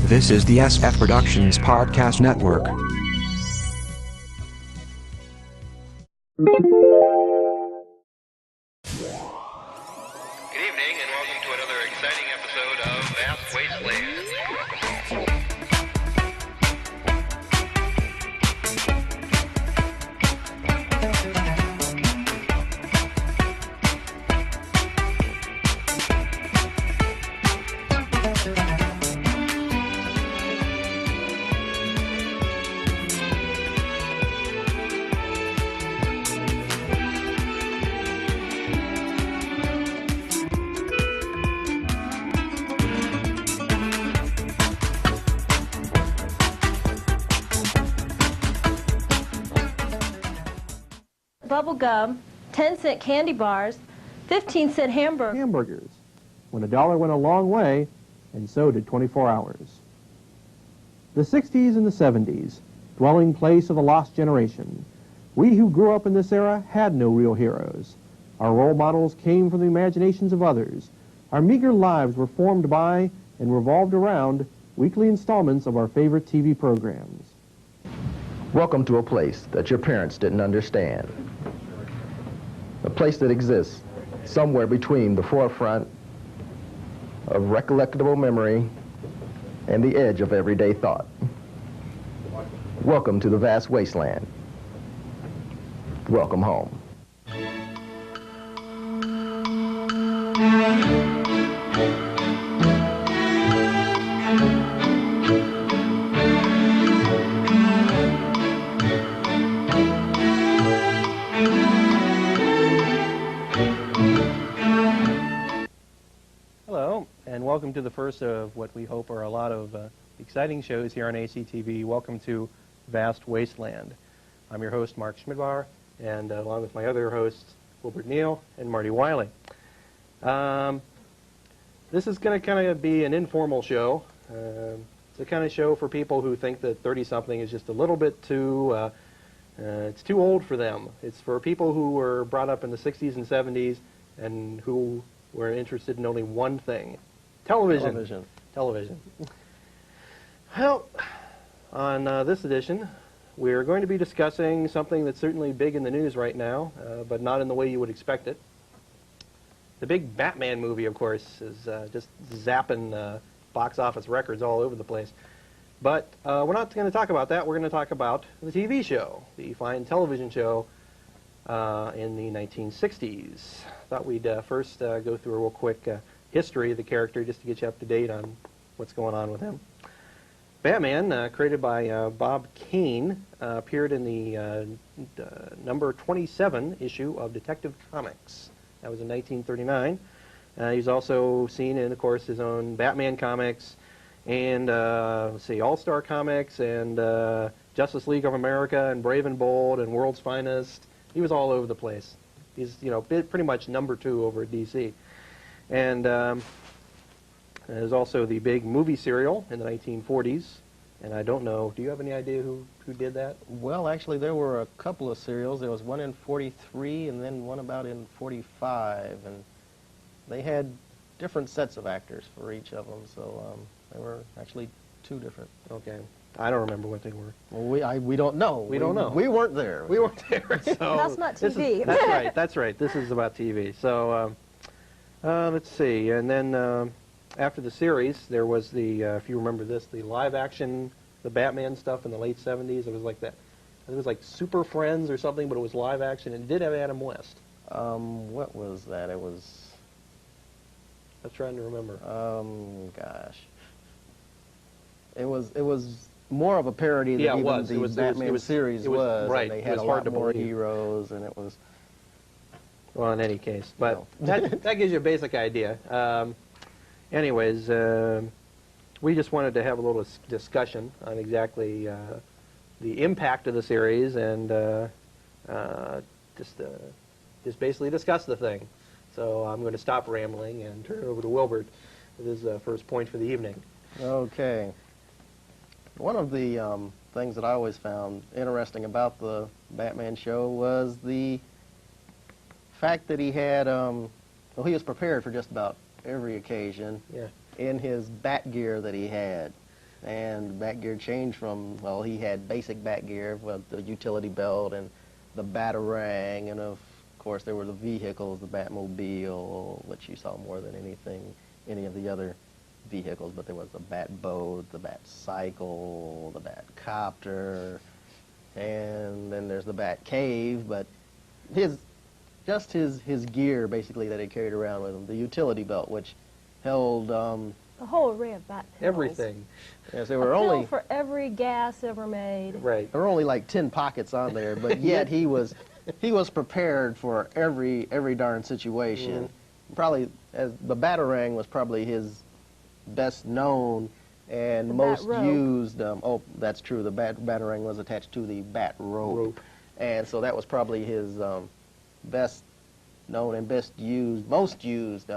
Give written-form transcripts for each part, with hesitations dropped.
This is the SF Productions Podcast Network. Good evening and welcome to another exciting episode of Vast Wasteland. Bubble gum, 10-cent candy bars, 15-cent hamburgers, when $1 went a long way, and so did 24 hours. The 60s and the 70s, dwelling place of the lost generation. We who grew up in this era had no real heroes. Our role models came from the imaginations of others. Our meager lives were formed by and revolved around weekly installments of our favorite TV programs. Welcome to a place that your parents didn't understand. A place that exists somewhere between the forefront of recollectable memory and the edge of everyday thought. Welcome to the vast wasteland. Welcome home. Welcome to the first of what we hope are a lot of exciting shows here on ACTV. Welcome to Vast Wasteland. I'm your host, Mark Schmidbauer, and along with my other hosts, Wilbert Neal and Marty Wiley. This is going to kind of be an informal show. It's the kind of show for people who think that 30-something is just a little bit too, it's too old for them. It's for people who were brought up in the 60s and 70s and who were interested in only one thing. Television. Well, on this edition, we're going to be discussing something that's certainly big in the news right now, but not in the way you would expect it. The big Batman movie, of course, is just zapping box office records all over the place. But we're not going to talk about that. We're going to talk about the TV show, the fine television show in the 1960s. Thought we'd first go through a real quick history of the character just to get you up to date on what's going on with him. Batman, created by Bob Kane, appeared in the number 27 issue of Detective Comics. That was in 1939. He's also seen in, of course, his own Batman comics and, All-Star Comics and Justice League of America and Brave and Bold and World's Finest. He was all over the place. He's, pretty much number 2 over at DC. And there's also the big movie serial in the 1940s. And I don't know, do you have any idea who did that? Well, actually, there were a couple of serials. There was one in 43 and then one about in 45. And they had different sets of actors for each of them. So there were actually 2 different. Okay. I don't remember what they were. Well, we don't know. We don't know. We weren't there. We weren't there. So that's not TV. That's right. This is about TV. So let's see. And then after the series, there was the, if you remember this, the live action, the Batman stuff in the late 70s. It was like that. It was like Super Friends or something, but it was live action. And it did have Adam West. What was that? It was... I'm trying to remember. Gosh. It was more of a parody than even the Batman series was. Right. And they had a lot more heroes, and it was... Well, in any case. But that gives you a basic idea. Anyways, we just wanted to have a little discussion on exactly the impact of the series and just basically discuss the thing. So I'm going to stop rambling and turn it over to Wilbert with his first point for the evening. Okay. One of the things that I always found interesting about the Batman show was the fact that he had, he was prepared for just about every occasion in his bat gear that he had. And bat gear changed from, well, he had basic bat gear, well, the utility belt and the batarang, and of course there were the vehicles, the Batmobile, which you saw more than anything, any of the other vehicles, but there was the bat boat, the bat cycle, the bat copter, and then there's the bat cave, but just his gear basically that he carried around with him, the utility belt, which held the whole array of bat pills. Everything. yes, there were A pill only for every gas ever made. Right. there were only like 10 pockets on there, but yet he was prepared for every darn situation. Probably as the batarang was probably his best known and The most bat rope. used. Oh, that's true. The batarang was attached to the bat rope, and so that was probably his best known and most used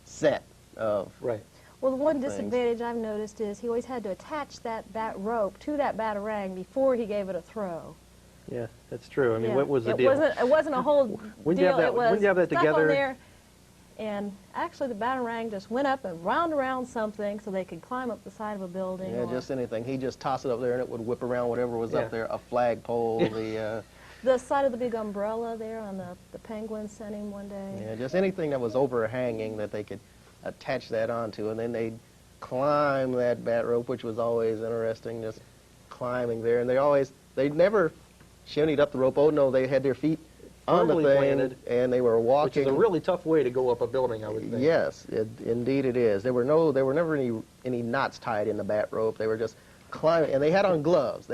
set of. Right. Well, the one things. disadvantage I've noticed is he always had to attach that bat rope to that batarang before he gave it a throw. Yeah, that's true. I mean, Yeah. what was the it deal? It wasn't a whole Wouldn't you deal. have that- It was wouldn't you have that stuff together? on there, and actually the batarang just went up and wound around something so they could climb up the side of a building. Yeah, or just anything. He just tossed it up there and it would whip around whatever was Yeah. up there, a flagpole, the side of the big umbrella there on the penguin sent him one day. yeah, just anything that was overhanging that they could attach that onto, and then they'd climb that bat rope, which was always interesting, just climbing there, and they never shinnied up the rope. Oh no, they had their feet on the Firmly thing, planted, and they were Which walking. is a really tough way to go up a building, I would think. Yes, indeed it is. There were never any knots tied in the bat rope. They were just climbing, and they had on gloves.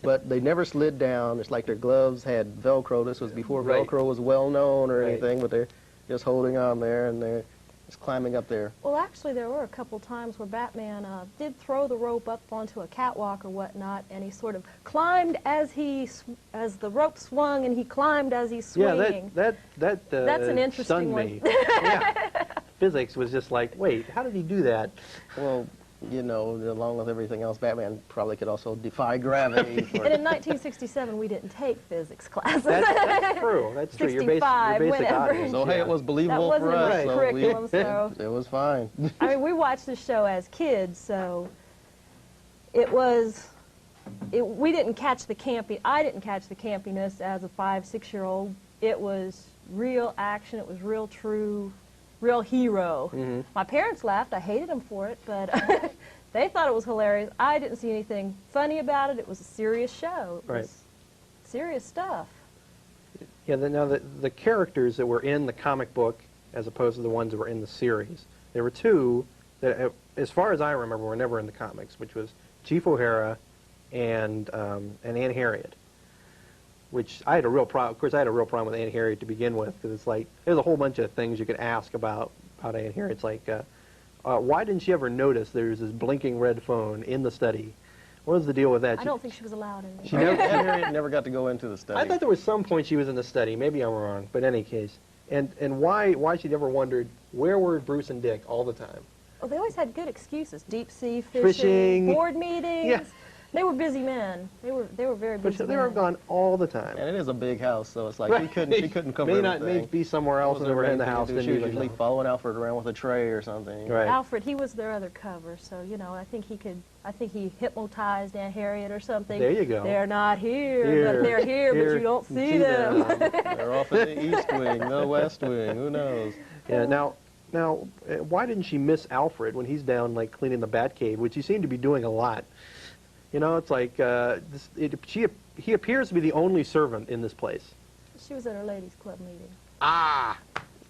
But they never slid down. It's like their gloves had Velcro. This was before Right. Velcro was well known or Right. anything, but they're just holding on there, and they're just climbing up there. Well, actually, there were a couple times where Batman did throw the rope up onto a catwalk or whatnot, and he sort of climbed as the rope swung, and he climbed as he's swinging. Yeah, that That's an interesting stunned one. me. Yeah. Physics was just like, wait, how did he do that? Well, along with everything else, Batman probably could also defy gravity. And in 1967, we didn't take physics classes. That's true. That's true. Your 65, basic whenever. audience. So hey, yeah. it was That believable wasn't for us. in the so curriculum, so it was fine. I mean, we watched the show as kids, so we didn't catch the I didn't catch the campiness as a 5, 6-year-old. It was real action. It was real true, real hero. Mm-hmm. My parents laughed. I hated them for it, but they thought it was hilarious. I didn't see anything funny about it. It was a serious show. It Right. was serious stuff. Yeah, now the characters that were in the comic book as opposed to the ones that were in the series, there were two that, as far as I remember, were never in the comics, which was Chief O'Hara and Aunt Harriet, which I had a real problem. Of course, I had a real problem with Aunt Harriet to begin with, because it's like there's a whole bunch of things you could ask about Aunt Harriet. It's like, why didn't she ever notice there's this blinking red phone in the study? What was the deal with that? I don't think she was allowed in. She Aunt Harriet never got to go into the study. I thought there was some point she was in the study. Maybe I'm wrong, but in any case. And why she never wondered where were Bruce and Dick all the time? Oh, they always had good excuses. Deep sea Fishing. fishing, board meetings. Yeah. They were busy men. They were very But busy they were men. gone all the time. And it is a big house, so it's like Right. she couldn't cover may everything. be somewhere else What was and they were there in the anything to house. do? Didn't She was even usually know. following Alfred around with a tray or something. Right. Alfred, he was their other cover, so I think he hypnotized Aunt Harriet or something. There you go. They're not here, Here. but they're here, but you don't see them. They're off in the east wing, the west wing. Who knows? Yeah. Now, why didn't she miss Alfred when he's down like cleaning the Batcave, which he seemed to be doing a lot? It's like he appears to be the only servant in this place. She was at her ladies' club meeting. Ah,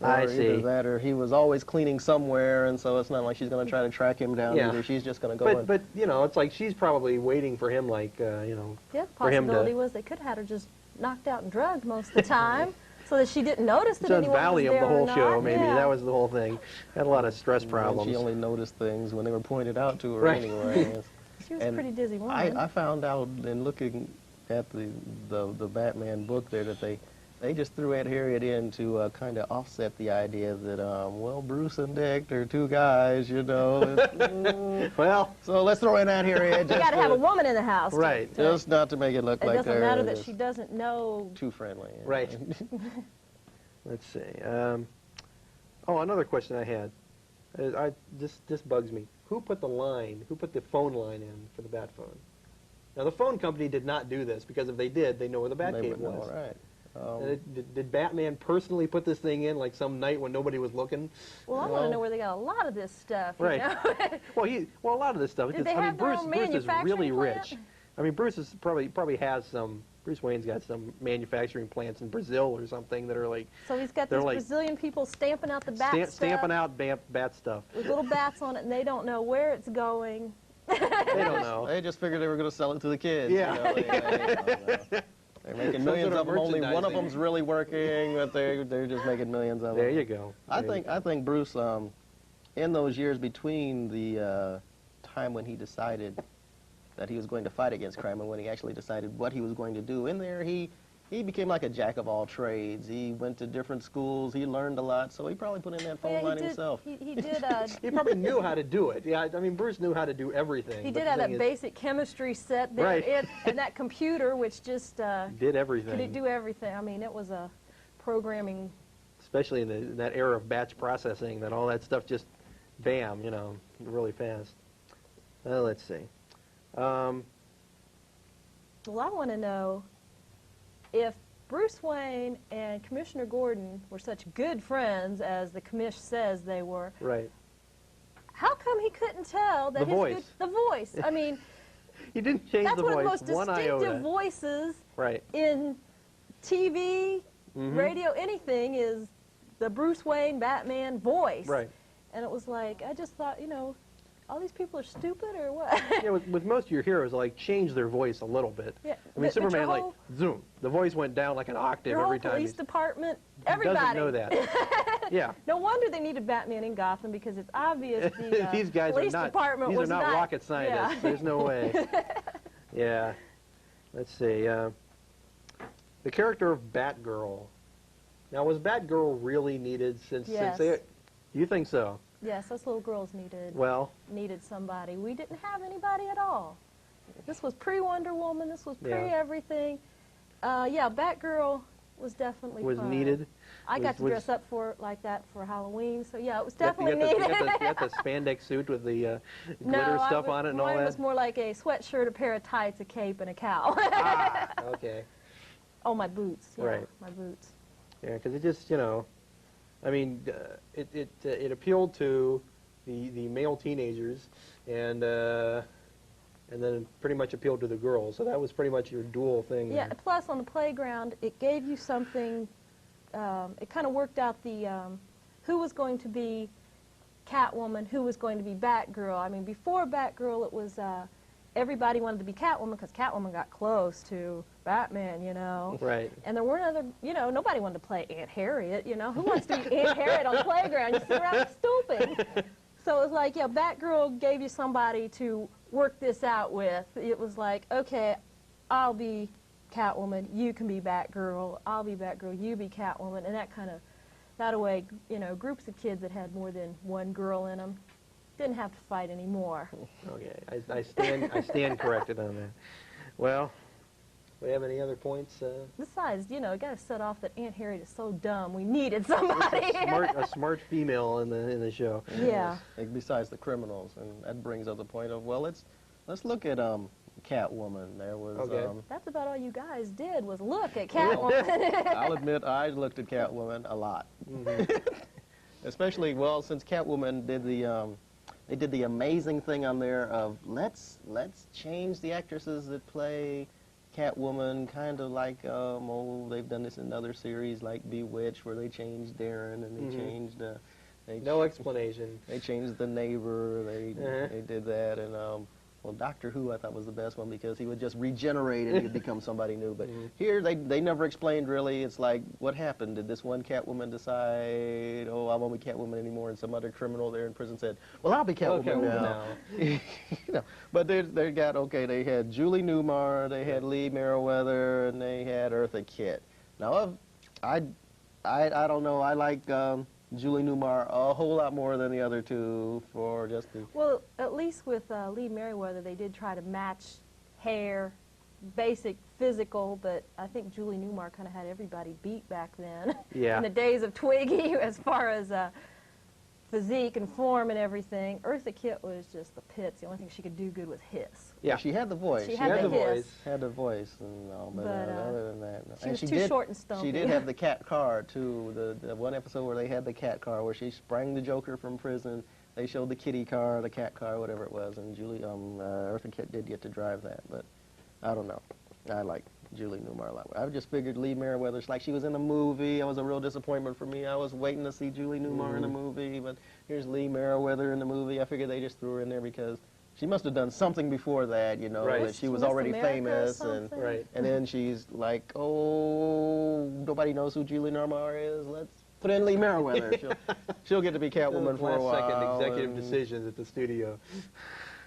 Or I either see. that, or he was always cleaning somewhere, and so it's not like she's going to try to track him down. Yeah. Either. She's just going to go in. But it's like she's probably waiting for him, like The other for him to- possibility was they could have had her just knocked out and drugged most of the time, so that she didn't notice that John's anyone was Valium there the whole or show. not. Maybe Yeah. that was the whole thing. Had a lot of stress And problems. she only noticed things when they were pointed out to her Right. anyway. She was a And pretty dizzy woman. I found out in looking at the Batman book there that they just threw Aunt Harriet in to kind of offset the idea that Bruce and Dick, they're two guys, Well, so let's throw in Aunt Harriet. You got to have a woman in the house. Right. Just not to make it look It like doesn't they're matter that just she doesn't know. too friendly. Right. Let's see. Another question I had. This bugs me. who put the phone line in for the bat phone? Now, the phone company did not do this, because if they did, they know where the Batcave was. All right. Did Batman personally put this thing in, like some night when nobody was looking? Well, I want to know where they got a lot of this stuff. You Right. know? well, a lot of this stuff. Did they have their own Bruce is really manufacturing rich. plant? I mean, Bruce is probably has some. Bruce Wayne's got some manufacturing plants in Brazil or something that are like. So he's got they're these like Brazilian people stamping out the bat stuff. Stamping out bat stuff. With little bats on it, and they don't know where it's going. They don't know. They just figured they were going to sell it to the kids. Yeah. You know, they're making millions of them. Only one of them's really working, but they're just making millions of them. There you go. I think Bruce, in those years between the time when he decided that he was going to fight against crime and when he actually decided what he was going to do, in there he became like a jack of all trades. He went to different schools. He learned a lot, so he probably put in that phone line himself. He did. He probably knew how to do it. Yeah, I mean, Bruce knew how to do everything. He but did the have thing that is, basic chemistry set there, Right. and that computer, which just did everything. could do everything. I mean, it was a programming. Especially in that era of batch processing, that all that stuff just, bam, really fast. Let's see. Well, I want to know if Bruce Wayne and Commissioner Gordon were such good friends as the commish says they were. Right. How come he couldn't tell that The voice. the voice? I mean, He didn't change that's the one of the voice most one distinctive iota. voices Right. in TV, Mhm. radio, anything is the Bruce Wayne Batman voice. Right. And it was like, I just thought, all these people are stupid or what? Yeah, with most of your heroes, like, change their voice a little bit. Yeah, I mean, but Superman, your like, whole- zoom. The voice went down like an octave Your whole every time. police He department, everybody. doesn't know that. Yeah. No wonder they needed Batman in Gotham, because it's obvious the These guys police are not. department These are was not rocket scientists. Yeah. There's no way. Yeah. Let's see. The character of Batgirl. Now, was Batgirl really needed? Yes. You think so? Yes, those little girls needed somebody. We didn't have anybody at all. This was pre-Wonder Woman. This was pre-everything. Yeah, Batgirl was definitely fun. needed. I got to was- dress up for it like that for Halloween, so yeah, it was You got definitely the, needed. you got the spandex suit with the glitter No, stuff on it and all mine that? was more like a sweatshirt, a pair of tights, a cape, and a cowl. Okay. Oh, my boots. Yeah, Right. my boots. Yeah, because it just, I mean, it appealed to the male teenagers, and then pretty much appealed to the girls. So that was pretty much your dual thing. Yeah, there. plus on the playground, it gave you something, it kind of worked out the, who was going to be Catwoman, who was going to be Batgirl. I mean, before Batgirl, it was, everybody wanted to be Catwoman because Catwoman got close to Batman, Right. And there weren't other, nobody wanted to play Aunt Harriet, Who wants to be Aunt Harriet on the playground? You sit around stupid. So it was like, yeah, Batgirl gave you somebody to work this out with. It was like, okay, I'll be Catwoman, you can be Batgirl, I'll be Batgirl, you be Catwoman, and that way, groups of kids that had more than one girl in them didn't have to fight anymore. Okay, I stand corrected on that. Well, do we have any other points? Besides, you got to set off that Aunt Harriet is so dumb. We needed somebody. a smart female in the show. Yeah. Besides the criminals, and that brings up the point of, well, let's look at Catwoman. There was. Okay. That's about all you guys did was look at Catwoman. I'll admit I looked at Catwoman a lot. Especially, well, since Catwoman did they did the amazing thing on there of let's change the actresses that play Catwoman, kind of like they've done this in other series like Bewitched, where they changed Darren and they changed No explanation. they changed the neighbor. They did that, and well, Doctor Who I thought was the best one because he would just regenerate and he'd become somebody new. But here they never explained really. It's like, what happened? Did this one Catwoman decide, oh, I won't be Catwoman anymore, and some other criminal there in prison said, well, I'll be Catwoman now. But they had Julie Newmar, they had Lee Merriweather, and they had Eartha Kitt. Now, I don't know. I like Julie Newmar a whole lot more than the other two for just the... Well, at least with Lee Merriweather, they did try to match hair, basic physical, but I think Julie Newmar kind of had everybody beat back then. Yeah. In the days of Twiggy, as far as physique and form and everything. Eartha Kitt was just the pits. The only thing she could do good was hiss. Yeah. She had the voice. She had the hiss. Had the voice and all, but other than that, no. She was too short and stumpy. She did have the cat car too. The one episode where they had the cat car, where she sprang the Joker from prison. They showed the kitty car, the cat car, whatever it was, and Eartha Kitt did get to drive that. But I don't know. I like Julie Newmar a lot. I just figured Lee Meriwether's like she was in a movie. It was a real disappointment for me. I was waiting to see Julie Newmar in a movie, but here's Lee Meriwether in the movie. I figured they just threw her in there because she must have done something before that, you know, Right. that she was Miss already America famous, or and something? and then she's like, oh, nobody knows who Julie Newmar is. Let's put in Lee Meriwether. She'll get to be Catwoman for a while. Last-second executive and- decisions at the studio.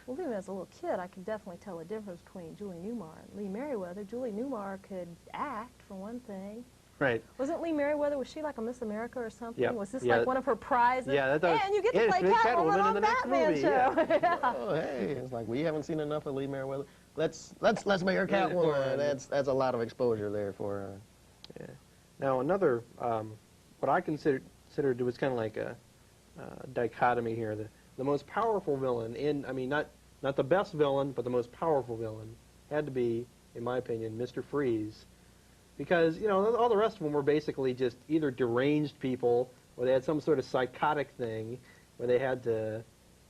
Well, even as a little kid, I could definitely tell the difference between Julie Newmar and Lee Meriwether. Julie Newmar could act, for one thing. Right. Wasn't Lee Meriwether, was she like a Miss America or something? Yeah. Was this Yeah. like one of her prizes? Yeah, that was- And you get to yeah, play it's Catwoman Catwoman in on the next Batman movie, show. yeah. Yeah. Oh, hey, it's like we haven't seen enough of Lee Meriwether. Let's make her Catwoman. That's a lot of exposure there for her. Yeah. Now another, what I considered was kind of like a dichotomy here. The most powerful villain I mean, not the best villain, but the most powerful villain had to be, in my opinion, Mr. Freeze. Because, you know, all the rest of them were basically just either deranged people, or they had some sort of psychotic thing, where they had to,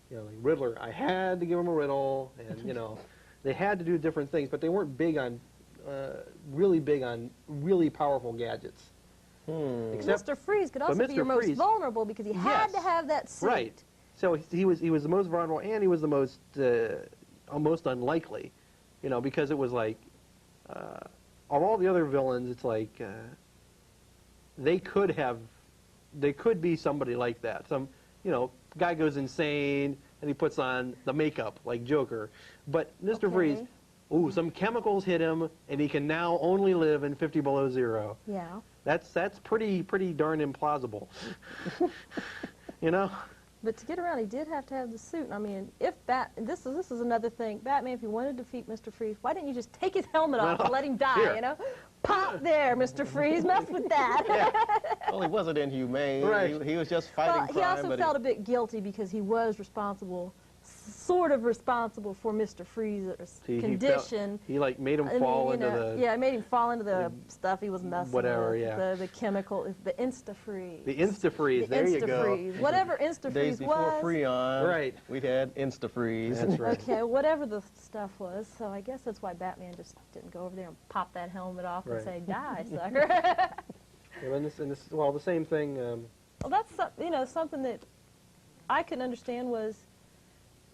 you know, like Riddler, I had to give him a riddle, and, you know, they had to do different things, but they weren't really big on really powerful gadgets. Except, Mr. Freeze could also but be Mr. your most Freeze- vulnerable because he had to have that suit. Right. So he was the most vulnerable, and he was the most unlikely, you know, because it was like of all the other villains, it's like they could be somebody like that. Some, you know, guy goes insane and he puts on the makeup like Joker, but Mr. Freeze, ooh, some chemicals hit him and he can now only live in 50 below zero. Yeah. That's pretty darn implausible, you know. But to get around, he did have to have the suit. I mean, this is another thing. Batman, if you wanted to defeat Mr. Freeze, why didn't you just take his helmet off and let him die, Here. you know? Pop there, Mr. Freeze, mess with that. Well, he wasn't inhumane. Right. He was just fighting Well, crime. he also but felt a bit guilty because he was sort of responsible for Mr. Freeze's condition. He like made him I mean, fall you into know, the yeah, it made him fall into the stuff he was messing whatever, with. yeah. The chemical, the Insta-Freeze. the Insta-Freeze. There you go. Insta-Freeze. Whatever days Insta-Freeze before was. Freon, Right. we had Insta-Freeze. That's right. Okay, whatever the stuff was. So I guess that's why Batman just didn't go over there and pop that helmet off and Right. say, "Die, sucker." Yeah, and this, well, the same thing. Well, that's something that I could understand was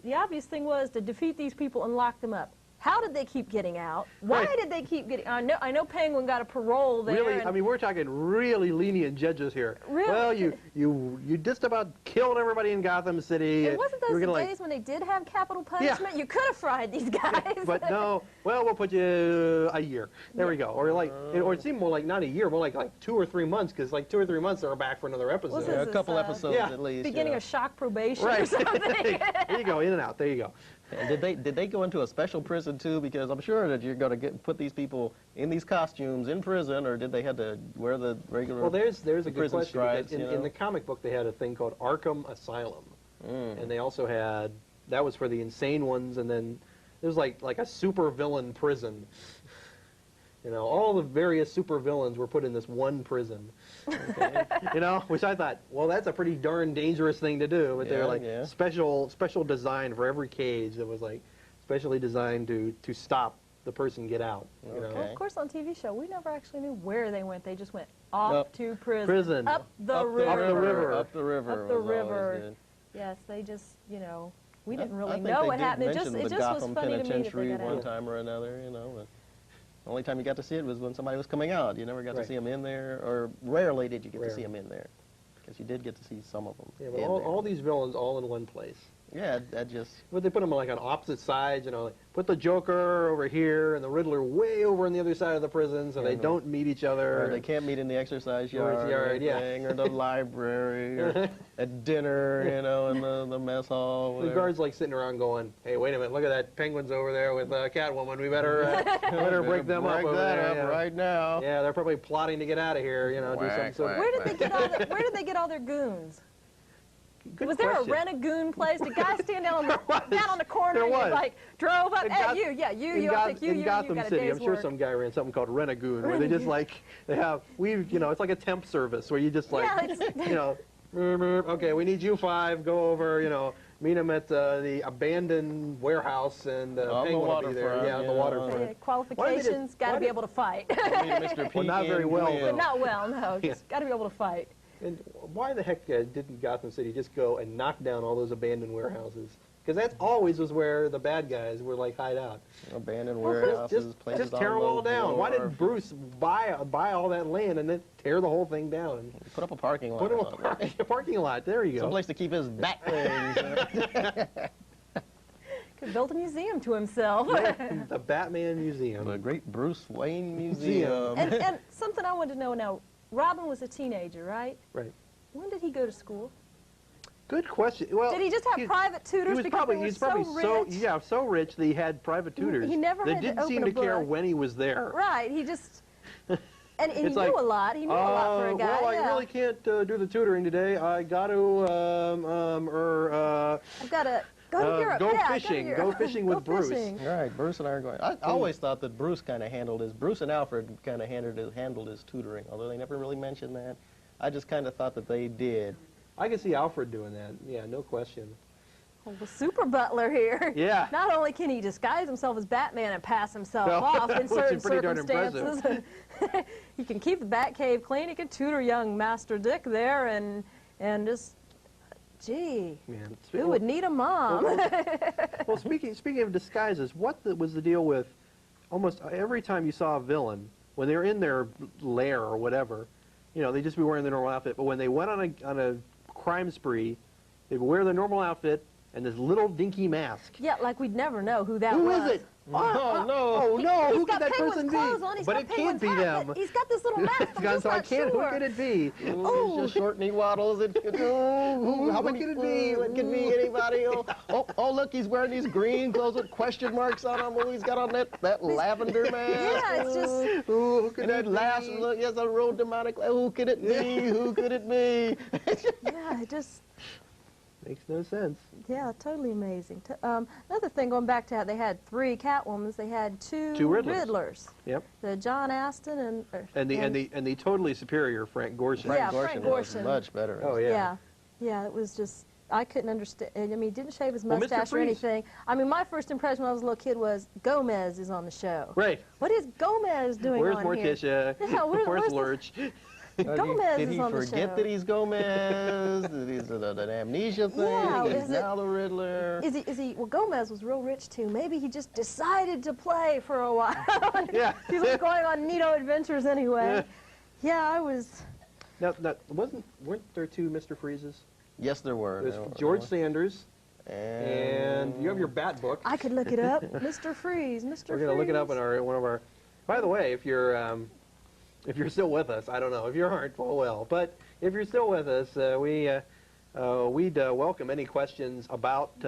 the obvious thing was to defeat these people and lock them up. How did they keep getting out? Why Right. did they keep getting? I know Penguin got a parole there. Really, and- I mean, we're talking really lenient judges here. Really? Well, you just about killed everybody in Gotham City. it wasn't You those were the gonna, days when they did have capital punishment? You could have fried these guys. But no, well, we'll put you a year. There we go. Or or it seemed more like not a year, more like 2 or 3 months, because like 2 or 3 months they were back for another episode. Was Yeah, this a couple is, episodes yeah. at least. Beginning yeah. of shock probation or Right. something. There you go, in and out. There you go. And did they go into a special prison too? Because I'm sure that you're going to put these people in these costumes in prison, or did they have to wear the regular? Well, there's a good prison question. stripes, Because you know? in the comic book, they had a thing called Arkham Asylum, and they also had that was for the insane ones, and then there's like a super villain prison. You know, all the various super villains were put in this one prison. Okay? You know, which I thought, well, that's a pretty darn dangerous thing to do. But they're like special design for every cage that was like specially designed to stop the person get out. You know? Well, of course, on TV show, we never actually knew where they went. They just went off to prison. Prison. Up the up river. the river. Up the river. Up the was always river. good. Yes, they just, we didn't I really think know they what did happened. It mention just the was Gotham funny to me that they Penitentiary got one out. time or another, you know. But the only time you got to see it was when somebody was coming out. You never got to Right. see them in there, or rarely did you get to Rarely. see them in there, because you did get to see some of them. Yeah, but in there. all these villains all in one place. Yeah, that just. But they put them like on opposite sides, you know, like put the Joker over here and the Riddler way over on the other side of the prison, so they don't meet each other. Or they can't meet in the exercise Or yard, yard, yeah. anything, or the library, or at dinner, you know, in the mess hall. The whatever. guards like sitting around going, "Hey, wait a minute! Look at that penguin's over there with Catwoman. We better break them up Break over that there." up Yeah. right now. Yeah, they're probably plotting to get out of here. You know, do some Whack, sort of. whack. Where did they get all their goons? Good Was there a question. rent-a-goon place? Did guys stand down on the, down on the corner There and you was. like drove up? In Hey, Goth- I'll take you, in you Gotham got a City, day's I'm sure work. some guy ran something called Rent-A-Goon, where they just like, they have, it's like a temp service where you just like, Yeah, it's- okay, we need you 5, go over, meet them at the abandoned warehouse and On the Penguin will be there. waterfront, Yeah, on the yeah. waterfront. Yeah, qualifications, got to be able to fight. Mr. P. Well, not very well, Glenn. though. Not well, no. Just got to be able to fight. And why the heck didn't Gotham City just go and knock down all those abandoned warehouses? Because that always was where the bad guys were like hide out. Abandoned warehouses, places Just tear them all on down. Why floor. did Bruce buy all that land and then tear the whole thing down and Put up a parking lot? put him or something. a parking lot? There you go. Someplace to keep his bat wings. Could build a museum to himself. The Batman Museum. The Great Bruce Wayne Museum. and something I wanted to know now, Robin was a teenager, right? Right. When did he go to school? Good question. Well, Did he just have private tutors He was because probably they were he's probably so rich? so rich that he had private tutors. he never that had to didn't open seem a to care book. when he was there. Right, he just, and he It's knew like, a lot. He knew a lot for a guy. Well, yeah. I really can't do the tutoring today. I got to I've got to go to Europe. go yeah, fishing. Go, to Go Europe. fishing with Go Bruce. fishing. Right, Bruce and I are going. I always thought that Bruce kind of handled Bruce and Alfred kind of handled his tutoring, although they never really mentioned that. I just kind of thought that they did. I can see Alfred doing that. Yeah, no question. Oh, the super butler here. Yeah. Not only can he disguise himself as Batman and pass himself Well, off in which is certain pretty darn circumstances, he can keep the Batcave clean. He can tutor young Master Dick there, and just, gee, Man, who would need a mom? Well, speaking of disguises, what was the deal with almost every time you saw a villain when they were in their lair or whatever, they'd just be wearing their normal outfit. But when they went on a crime spree, they'd wear their normal outfit and this little dinky mask. Yeah, like we'd never know who that Who was. is it? Oh, no. Oh no! He's Who got could that Penguin's person be? clothes on. He's But got it can't Penguin's be hat, them. but he's got this little mask. I'm just So I not can't. sure. Who could it be? Oh, he's just short and he waddles. How who many could it be? It could be anybody. Oh, look, he's wearing these green clothes with question marks on them. Oh, he's got on that lavender mask. Yeah, it's just. Who could And he that laughs. be? And look, he has a real demonic. Who could it be? Who could it be? Yeah, it just. Makes no sense. Yeah, totally amazing. Another thing, going back to how they had 3 Catwomans, they had two Riddlers. Riddlers. Yep. The John Aston And the totally superior Frank Gorshin. Yeah, Frank Frank was Gorshin. much better. Oh yeah. yeah, yeah, it was just, I couldn't understand. I mean, he didn't shave his Well, Mr. mustache or Freeze. anything. I mean, my first impression when I was a little kid was Gomez is on the show. Right. What is Gomez doing Where's on here? Morticia? Yeah, Where's where's the- Lurch? Gomez Did is he on the forget show. that he's Gomez? That he's an amnesia thing? Yeah, He's is it- now the Riddler? Is he, well, Gomez was real rich too. Maybe he just decided to play for a while. Yeah. He was going on neato adventures anyway. Yeah, I was. Now, weren't there 2 Mr. Freezes? Yes, there were. There's There were. George Sanders, And and you have your Bat book. I could look it up. Mr. Freeze, Mr. We're gonna look it up in Freeze. one of our. By the way, if you're still with us, I don't know. If you aren't, well. But if you're still with us, we'd welcome any questions about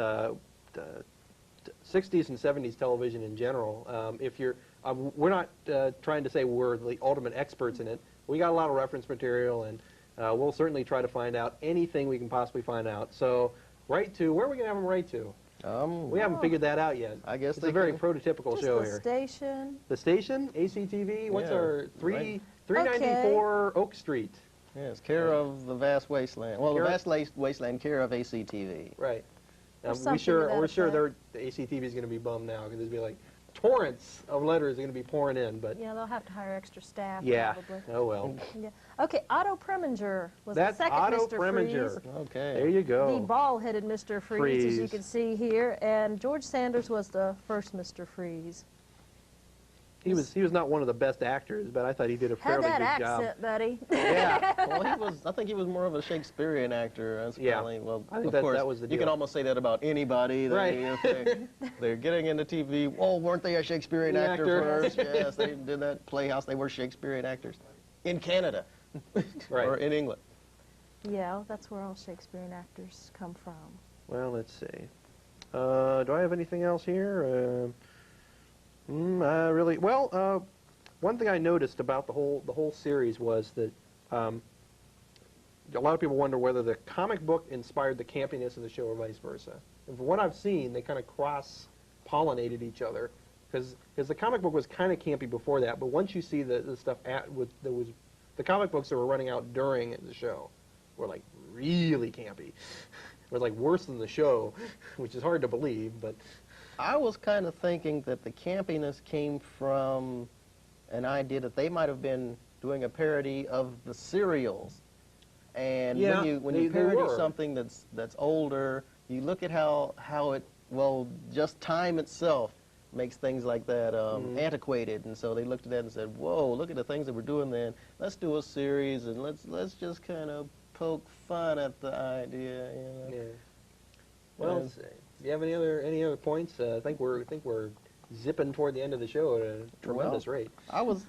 60s and 70s television in general. If you're, we're not trying to say we're the ultimate experts in it. We got a lot of reference material, and we'll certainly try to find out anything we can possibly find out. So, write to where are we gonna have them write to? We haven't figured that out yet. I guess it's they a very can- prototypical Just show the here. station. The station, ACTV. What's Yeah, our right. 394 Oak Street? Yes, care of the vast wasteland. Well, the Care- vast wasteland, care of ACTV. Right. Or We're something sure. to that We're sure effect. the ACTV is going to be bummed now because there's be like torrents of letters are going to be pouring in. But Yeah, they'll have to hire extra staff. yeah. Probably. Oh well. Yeah. Okay, Otto Preminger was That's the second Otto Mr. Preminger. Freeze. Okay. There you The go. bald-headed Mr. Freeze, as you Freeze. can see here, and George Sanders was the first Mr. Freeze. He was not one of the best actors, but I thought he did a Had fairly that good accent, buddy. job. Yeah. Well, I think he was more of a Shakespearean actor. That's Yeah. probably, well, I think of that course, was the you can deal. almost say that about anybody. That Right. if they're getting into TV. Oh, weren't they a Shakespearean The actor actor. first? Yes, they did that Playhouse. They were Shakespearean actors in Canada Right. or in England. Yeah, that's where all Shakespearean actors come from. Well, let's see. Do I have anything else here? Really? Well, one thing I noticed about the whole series was that a lot of people wonder whether the comic book inspired the campiness of the show or vice versa. And from what I've seen, they kind of cross-pollinated each other, because the comic book was kind of campy before that, but once you see the stuff the comic books that were running out during the show were like really campy. It was like worse than the show, which is hard to believe, but I was kind of thinking that the campiness came from an idea that they might have been doing a parody of the serials. And yeah, when you parody something that's older, you look at how it, well, just time itself makes things like that antiquated, and so they looked at that and said, whoa, look at the things that we're doing then. Let's do a series, and let's just kind of poke fun at the idea, you know. yeah. Well, do you have any other points? I think we're zipping toward the end of the show at a tremendous rate. I was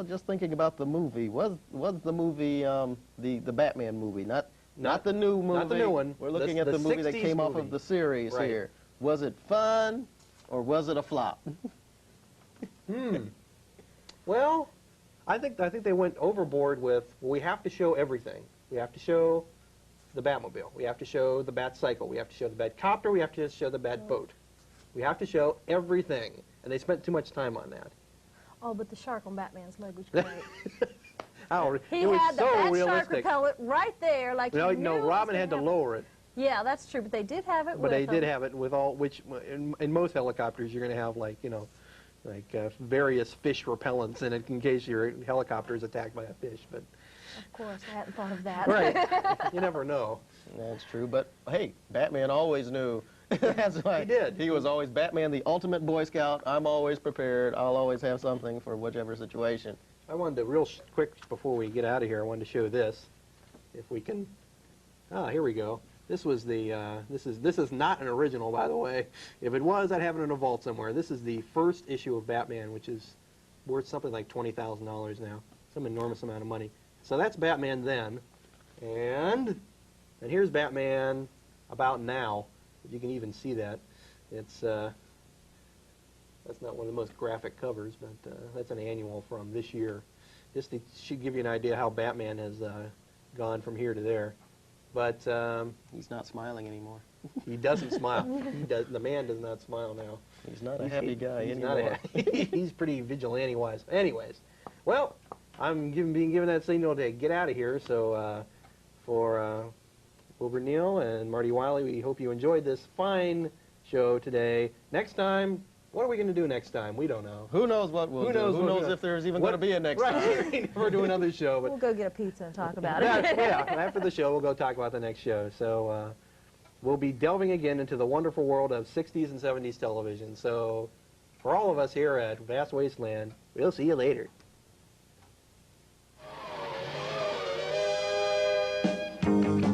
just thinking about the movie. Was the movie the Batman movie? Not the new movie. Not the new one. We're looking at the movie that came off of the series here. Was it fun or was it a flop? Well, I think they went overboard with, well, we have to show everything. We have to show the Batmobile. We have to show the Batcycle. We have to show the Batcopter. We have to show the Batboat. We have to show everything, and they spent too much time on that. Oh, but the shark on Batman's leg was great. He He was had the so bat realistic. shark repellent right there, like No, he knew it was Robin gonna had to happen. lower it. Yeah, that's true, but they did have it But with they did them. have it with all, which in most helicopters you're going to have various fish repellents in it in case your helicopter is attacked by a fish. But Of course, I hadn't thought of that. right, you never know. That's true, but hey, Batman always knew. That's why He did. He was always Batman, the ultimate Boy Scout. I'm always prepared. I'll always have something for whichever situation. I wanted to quick before we get out of here. I wanted to show this, if we can. Ah, here we go. This was the. This is not an original, by the way. If it was, I'd have it in a vault somewhere. This is the first issue of Batman, which is worth something like $20,000 now, some enormous amount of money. So that's Batman then, and here's Batman about now. If you can even see that, it's that's not one of the most graphic covers, but that's an annual from this year. Just should give you an idea how Batman has gone from here to there. But He's not smiling anymore. he doesn't smile. The man does not smile now. He's not a happy guy He's anymore. He's pretty vigilante-wise. Anyways, well, I'm being given that signal to get out of here. So for Wilbur Neal and Marty Wiley, we hope you enjoyed this fine show today. Next time, what are we going to do next time? We don't know. Who knows what we'll do? Who knows if there's even going to be a next time? Right, we never do another show. But We'll go get a pizza and talk about it. yeah, after the show, we'll go talk about the next show. So we'll be delving again into the wonderful world of 60s and 70s television. So for all of us here at Vast Wasteland, we'll see you later. Thank you.